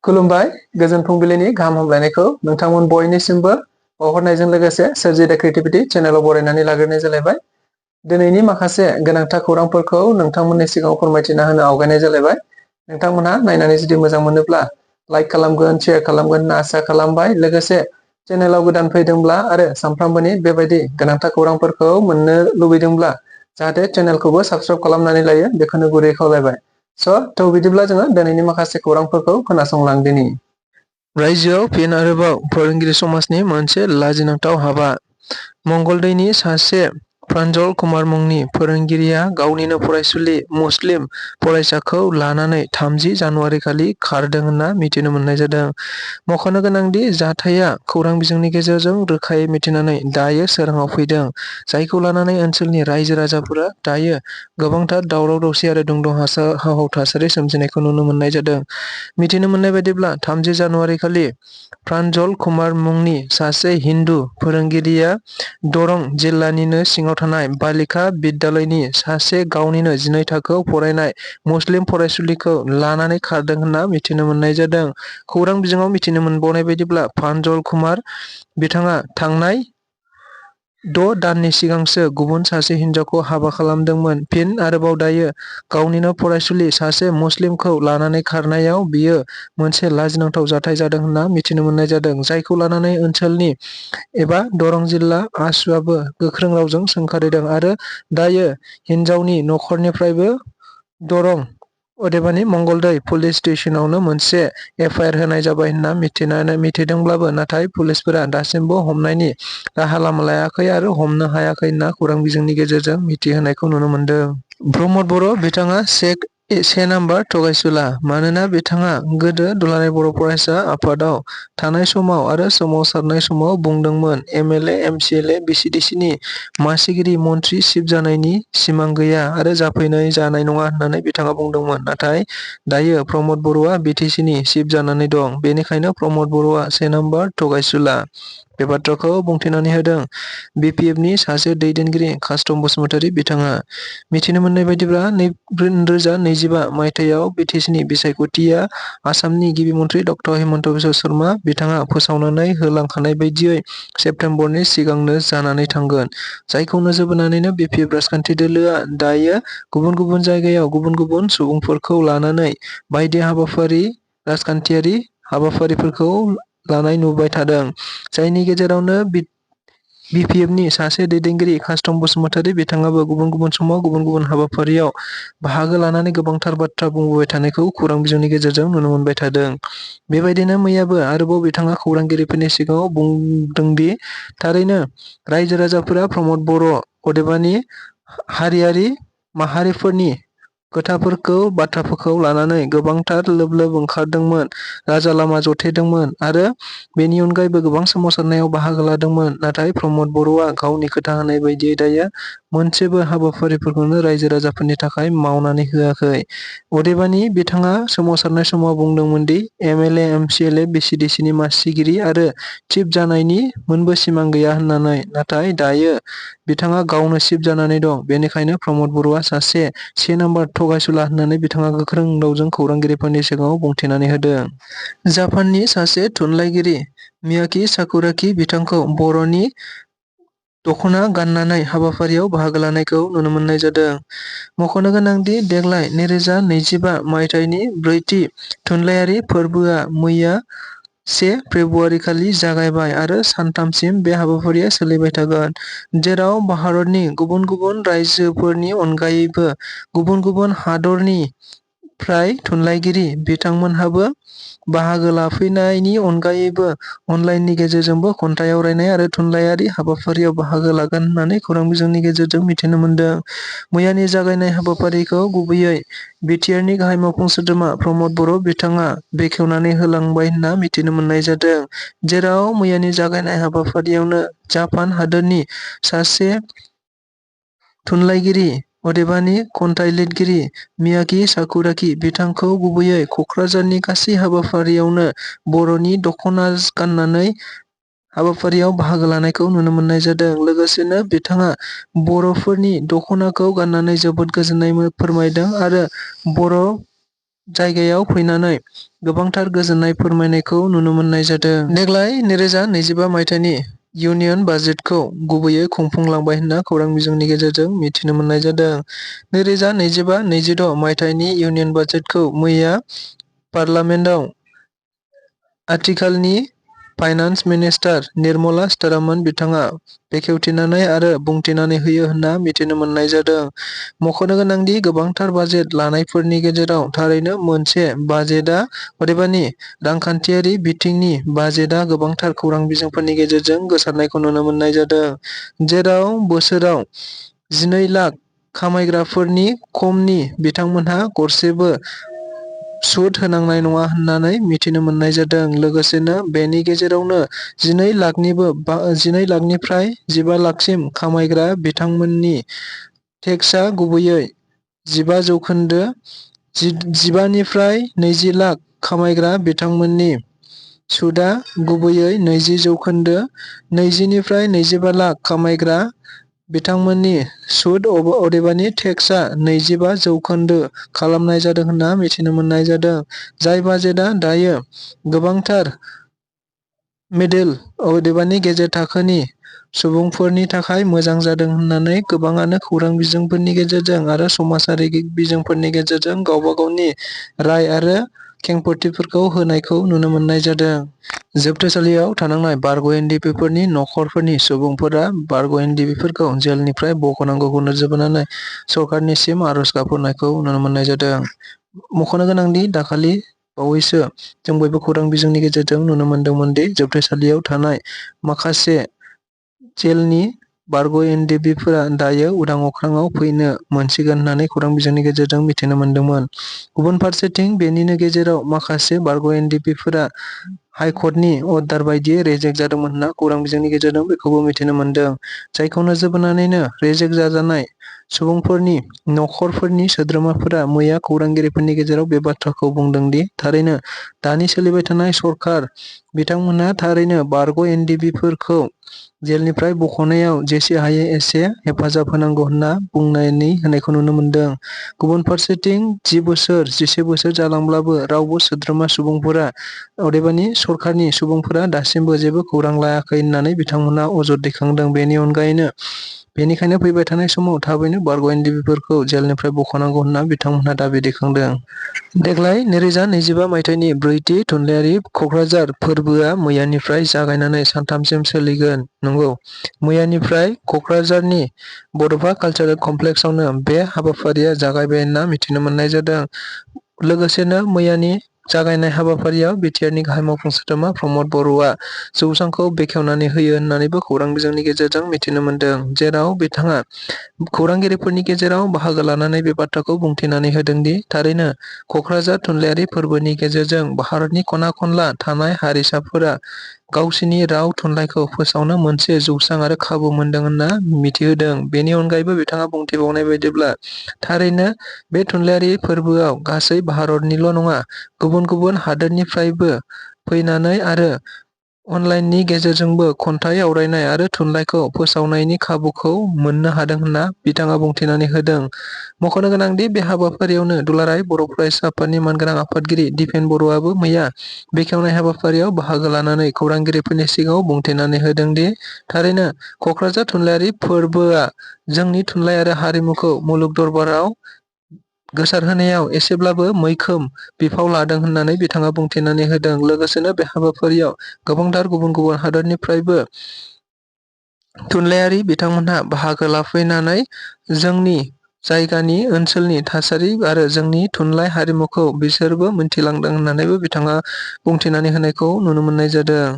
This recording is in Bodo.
खुलुमबाय गोजोन फुंबिलिनि गाहाम हामलायनायखौ नोंथांमोन बयनिसिमबो बावहरनायजों लोगोसे सोरजि द क्रिएटिविटी चेनेलाव बरायनानै लाग्रोनाय जालायबाय। दिनैनि माखासे गोनांथार खौरांफोरखौ नोंथांमोननि सिगाङाव फोरमायथिना होनो आवगायनाय जालायबाय। नोंथांमोनहा नायनानै जुदि मोजां मोनोब्ला लाइक खालामगोन, शेयार खालामगोन होनना आसा खालामबाय। लोगोसे चेनेलाव गोदान फैदोंब्ला आरो सानफ्रामबोनि बेबायदि गोनांथार खौरांफोरखौ मोननो लुबैदोंब्ला जाहाथे चेनेलखौबो साबस्क्राइब खालामनानै लायो बेखौनो गुरै खावलायबाय। थ' बिदिब्ला जोङो दिनैनि माखासे खौरांफोरखौ खोनासंलांदिनि। रायजोआव फिन आरोबाव फोरोंगिरि समाजनि मोनसे लाजिनांथाव हाबा। मंगलदैनि सासे प्रान्जल कुमार मुंनि फोरोंगिरिया गावनिनो फरायसुलि मुस्लिम फरायसाखौ लानानै 30 जानुवारि खालि खारदों होनना मिथिनो मोननाय जादों। मख'नो गोनांदि जाथाया खौरां बिजोंनि गेजेरजों रोखायै मिथिनानै दायो सोराङाव फैदों, जायखौ लानानै ओनसोलनि रायजो राजाफोरा दायो गोबांथार दावराव दावसि आरो दुंदाव थासारि सोमजिनायखौ नुनो मोननाय जादों। मिथिनो मोननाय बायदिब्ला 30 जानुवारि खालि प्रान्जल कुमार मुंनि सासे हिन्दु फोरोंगिरिया दरं जिल्लानिनो सिङाव थानाय बालिका बिद्यालयनि सासे गावनिनो 12 थाखोआव फरायनाय मुस्लिम फरायसुलिखौ लानानै खारदों होनना मिथिनो मोननाय जादों। खौरां बिजोङाव मिथिनो मोनबावनाय बायदिब्ला प्रान्जल कुमार बिथाङा थांनाय 6 दाननि सिगांसो गुबुन सासे हिनजावखौ हाबा खालामदोंमोन। फिन आरोबाव दायो गावनिनो फरायसुलि सासे मुस्लिमखौ लानानै खारनायाव बियो मोनसे लाजिनांथाव जाथाय जादों होनना मिथिनो मोननाय जादों, जायखौ लानानै ओनसोलनि एबा दरं जिल्ला आसुआबो गोख्रों रावजों सोंखारिदों आरो दायो हिनजावनि नखरनिफ्रायबो दरं अदेबानि मंगलदै पुलिस स्टेसनावनो मोनसे एफआइआर होनाय जाबाय होनना मिथिदोंब्लाबो नाथाय पुलिसफोरा दासिमबो हमनायनि राहा लामा लायाखै आरो हमनो हायाखै होनना खौरां बिजोंनि गेजेरजों मिथिहोनायखौ नुनो मोनदों। प्रमद बर' बिथाङा से नाम्बार थगायसुला। मानोना बिथाङा गोदो दुलाराय बर' फरायसा आफादाव थानाय समाव आरो सोमावसारनाय समाव बुंदोंमोन एमएलए, एमसिएलए, बिसिडिसिनि मासिगिरि मन्थ्रि सिप जानायनि सिमां गैया आरो जाफैनाय जानाय नङा होननानै बिथाङा बुंदोंमोन। नाथाय दायो प्रमद बर'आ बिटिसिनि सिप जानानै दं। बेनिखायनो प्रमद बर'आ 1 नाम्बार थगायसुला। बे बाथ्राखौ बुंथिनानै होदों बिपिएफनि सासे दैदेनगिरि कास्टम बसुमतारी बिथाङा। मिथिनो मोननाय बायदिब्ला 2025 मायथाइयाव बिटिसिनि बिसायख'थिया आसामनि गिबि मन्थ्रि डक्टर हिमन्त बिश्व शर्मा बिथाङा फोसावनानै होलांखानाय बायदियै सेप्तेम्बरनि सिगांनो जानानै थांगोन। जायखौ नोजोर बोनानैनो बिपिएफ राजखान्थि दोलोआ दायो गुबुन गुबुन जायगायाव गुबुन गुबुन सुबुंफोरखौ लानानै बायदि राजखान्थियारि हाबाफारिफोरखौ लानाय नुबाय थादों। जायनि गेजेरावनो बिपिएफनि सासे दैदेनगिरि कास्टम बसुमतारी बिथाङाबो गुबुन गुबुन समाव गुबुन गुबुन हाबाफारियाव बाहागो लानानै गोबांथार बाथ्रा बुंबोबाय थानायखौ खौरां बिजोंनि गेजेरजों नुनो मोनबाय थादों। बेबायदिनो मैयाबो आरोबाव बिथाङा खौरांगिरिफोरनि सिगाङाव बुंदोंदि थारैनो रायजो राजाफोरा प्रमद बर' अदेबानि हारियारि माहारिफोरनि बाथ्राफोरखौ लानानै गोबांथार लोब लोब ओंखारदोंमोन, राजा लामा जथेदोंमोन आरो बेनि अनगायैबो गोबां सोमावसारनायाव बाहागो लादोंमोन। नाथाय प्रमद बर'आ गावनि खोथा होनाय बायदियै दायो मोनसेबो हाबाफारिफोरखौनो रायजो राजाफोरनि थाखाय मावनानै होआखै। अदेबानि बिथाङा सोमावसारनाय समाव बुंदोंमोन दि एमएलए, एमसिएलए, बिसिडिसिनि मासिगिरि आरो चिफ जानायनि मोनबो सिमां गैया होननानै। नाथाय दायो बिथाङा गावनो चिफ जानानै दं। बेनिखायनो प्रमद बर'आ सासे 1 नाम्बार थगायसुला होननानै बिथाङा गोख्रों रावजों खौरांगिरिफोरनि सिगाङाव बुंथिनानै होदों। जापाननि सासे थुनलाइगिरि मियाकी साकुराकी बिथांखौ बर'नि दख'ना गाननानै हाबाफारियाव बाहागो लानायखौ नुनो मोननाय जादों। मख'नो गोनांदि देग्लाय 2025 मायथाइनि 4थि थुनलाइयारि फोरबोआ मैया 1 फेब्रुवारि खालि जागायबाय आरो सानथामसिम बे हाबाफारिया सोलिबाय थागोन। जेराव भारतनि गुबुन गुबुन रायजोफोरनि अनगायैबो गुबुन गुबुन हादरनिफ्राय थुनलाइगिरि बिथांमोनहाबो बाहागो लाफैनायनि अनगायैबो अनलाइननि गेजेरजोंबो खन्थाइ आवरायनाय आरो थुनलाइयारि हाबाफारियाव बाहागो लागोन होननानै खौरां बिजोंनि गेजेरजों मिथिनो मोनदों। मैयानि जागायनाय हाबाफारिखौ गुबैयै बिटिआरनि गाहाय मावफुं सोद्रोमा प्रमद बर' बिथाङा बेखेवनानै होलांबाय होनना मिथिनो मोननाय जादों। जेराव मैयानि जागायनाय हाबाफारियावनो जापान हादोरनि सासे थुनलाइगिरि अदेबानि खन्थाइ लिरगिरि मियाकी साकुराकी बिथांखौ गुबैयै क'क्राझारनि गासै हाबाफारियावनो बर'नि दख'ना गाननानै हाबाफारियाव बाहागो लानायखौ नुनो मोननाय जादों। लोगोसेनो बिथाङा बर'फोरनि दख'नाखौ गाननानै जोबोद गोजोननाय फोरमायदों आरो बर' जायगायाव फैनानै गोबांथार गोजोननाय फोरमायनायखौ नुनो मोननाय जादों। देग्लाय 2025 मायथाइनि इउनियन बाजेटखौ गुबैयै खुंफुंलांबाय होनना खौरां बिजोंनि गेजेरजों मिथिनो मोननाय जादों। 2025-26 मायथाइनि इउनियन बाजेटखौ मैया पार्लियामेन्टआव आथिखालनि फाइनान्स मिनिस्टार निर्मला सीतारमण बिथाङा बेखेवथिनानै आरो बुंथिनानै होयो होनना मिथिनो मोननाय जादों। मख'नो गोनांदि गोबांथार बाजेट लानायफोरनि गेजेराव थारैनो मोनसे बाजेटआ अदेबानि रांखान्थियारि बिथिंनि बाजेटआ गोबांथार खौरां बिजोंफोरनि गेजेरजों गोसारनायखौ नुनो मोननाय जादों। जेराव बोसोराव 12 लाख खामायग्राफोरनि खमनि बिथांमोनहा गरसेबो सुद होनांनाय नङा होननानै मिथिनो मोननाय जादों। लोगोसेनो बेनि गेजेरावनो 12 लाखनिफ्राय 15 लाखसिम खामायग्रा बिथांमोननि टेक्सआ गुबैयै 15%, 15निफ्राय 20 लाख खामायग्रा बिथांमोननि सुदआ गुबैयै 20%, 20निफ्राय 25 लाख खामायग्रा बिथांमोननि सुद अदेबानि टेक्सआ 25% खालामनाय जादों होनना मिथिनो मोननाय जादों। जाय बाजेटआ दायो गोबांथार मिडल अदेबानि गेजेर थाखोनि सुबुंफोरनि थाखाय मोजां जादों होननानै गोबाङानो खौरां बिजोंफोरनि गेजेरजों आरो समाजारि बिजोंफोरनि गेजेरजों गावबा गावनि राय आरो खेंफोरथिफोरखौ होनायखौ नुनो मोननाय जादों। जोबथेसालियाव थानांनाय बारग' एनडिपिफोरनि नखरफोरनि सुबुंफोरा बारग' एनडिपिफोरखौ जेलनिफ्राय बख'नांगौखौ नोजोर बोनानै सरकारनिसिम आर'ज गाबहरनायखौ नुनो मोननाय जादों। मख'नो गोनांदि दाखालि बावैसो जों बयबो खौरां बिजोंनि गेजेरजों नुनो मोनदोंमोन दि जोबथेसालियाव थानाय माखासे जेलनि बारग' एनडिपिफोरा दायो उदां अख्राङाव फैनो मोनसिगोन होननानै खौरां बिजोंनि गेजेरजों मिथिनो मोनदोंमोन। गुबुन फारसेथिं बेनिनो गेजेराव माखासे बारग' एनडिपिफोरा हाइकर्टनि अर्डार बायदियै रेजेक्ट जादोंमोन होनना खौरां बिजोंनि गेजेरजों बेखौबो मिथिनो मोनदों। जायखौ नोजोर बोनानैनो रेजेक्ट जाजानाय सुबुंफोरनि नखरफोरनि सोद्रोमाफोरा मैया खौरांगिरिफोरनि गेजेराव बे बाथ्राखौ बुंदों दि थारैनो दानि सोलिबाय थानाय सरकार बिथांमोनहा थारैनो बारग' एनडिपिफोरखौ जेलनिफ्राय बख'नायाव जेसे हायो एसे हेफाजाब होनांगौ होनना बुंनानै होनायखौ नुनो मोनदों। गुबुन फारसेथिं 10 बोसोर 11 बोसोर जालांब्लाबो रावबो सोद्रोमा सुबुंफोरा अदेबानि सरकारनि सुबुंफोरा दासिमबो जेबो खौरां लायाखै होननानै बिथांमोना अजद दैखांदों। बेनि अनगायैनो बेनिखायनो फैबाय थानाय समाव थाबैनो बारग' एनडिपिफोरखौ जेलनिफ्राय बख'नांगौ होनना बिथांमोनहा दाबि दैखांदों। देग्लाय 2025 मायथाइनि ब्रैथि थुनलाइयारि क'क्राझार फोरबोआ मैयानिफ्राय जागायनानै सानथामसिम सोलिगोन। नंगौ, मैयानिफ्राय क'क्राझारनि बड'फा कालचारेल कमप्लेक्सआवनो बे हाबाफारिया जागायबाय होनना मिथिनो मोननाय जादों। लोगोसेनो मैयानि जागायनाय हाबाफारियाव बिटिआरनि गाहाय मावफुं सोद्रोमा प्रमद बर'आ जौसांखौ बेखेवनानै होयो होननानैबो खौरां बिजोंनि गेजेरजों मिथिनो मोनदों। जेराव बिथाङा खौरांगिरिफोरनि गेजेराव बाहागो लानानै बे बाथ्राखौ बुंथिनानै होदों दि थारैनो क'क्राझार थुनलाइयारि फोरबोनि गेजेरजों भारतनि खना खनला थानाय हारिसाफोरा गावसिनि राव थुनलाइखौ फोसावनो मोनसे जौसां आरो खाबु मोनदों होनना मिथिहोदों। बेनि अनगायैबो बिथाङा बुंथिबावनाय बायदिब्ला थारैनो बे थुनलाइयारि फोरबोआव गासै भारतनिल' नङा गुबुन गुबुन हादोरनिफ्रायबो फैनानै आरो अनलाइननि गेजेरजोंबो खन्थाइ आवरायनाय आरो थुनलाइखौ फोसावनायनि खाबुखौ मोननो हादों होनना बिथाङा बुंथिनानै होदों। मख'नो गोनांदि बे हाबाफारियावनो दुलाराय बर' फरायसा आफादनि मानगोनां आफादगिरि दिपेन बर'आबो मैया बेखेवनाय हाबाफारियाव बाहागो लानानै खौरांगिरिफोरनि सिगाङाव बुंथिनानै होदों दि थारैनो क'क्राझार थुनलाइयारि फोरबोआ जोंनि थुनलाइ आरो हारिमुखौ मुलुग दरबाराव गोसारहोनायाव एसेब्लाबो मैखोम बिफाव लादों होननानै बिथाङा बुंथिनानै होदों। लोगोसेनो बे हाबाफारियाव गोबांथार गुबुन गुबुन हादोरनिफ्रायबो थुनलाइयारि बिथांमोनहा बाहागो लाफैनानै जोंनि जायगानि ओनसोलनि थासारि आरो जोंनि थुनलाइ हारिमुखौ बिसोरबो मिन्थिलांदों होननानैबो बिथाङा बुंथिनानै होनायखौ नुनो मोननाय जादों।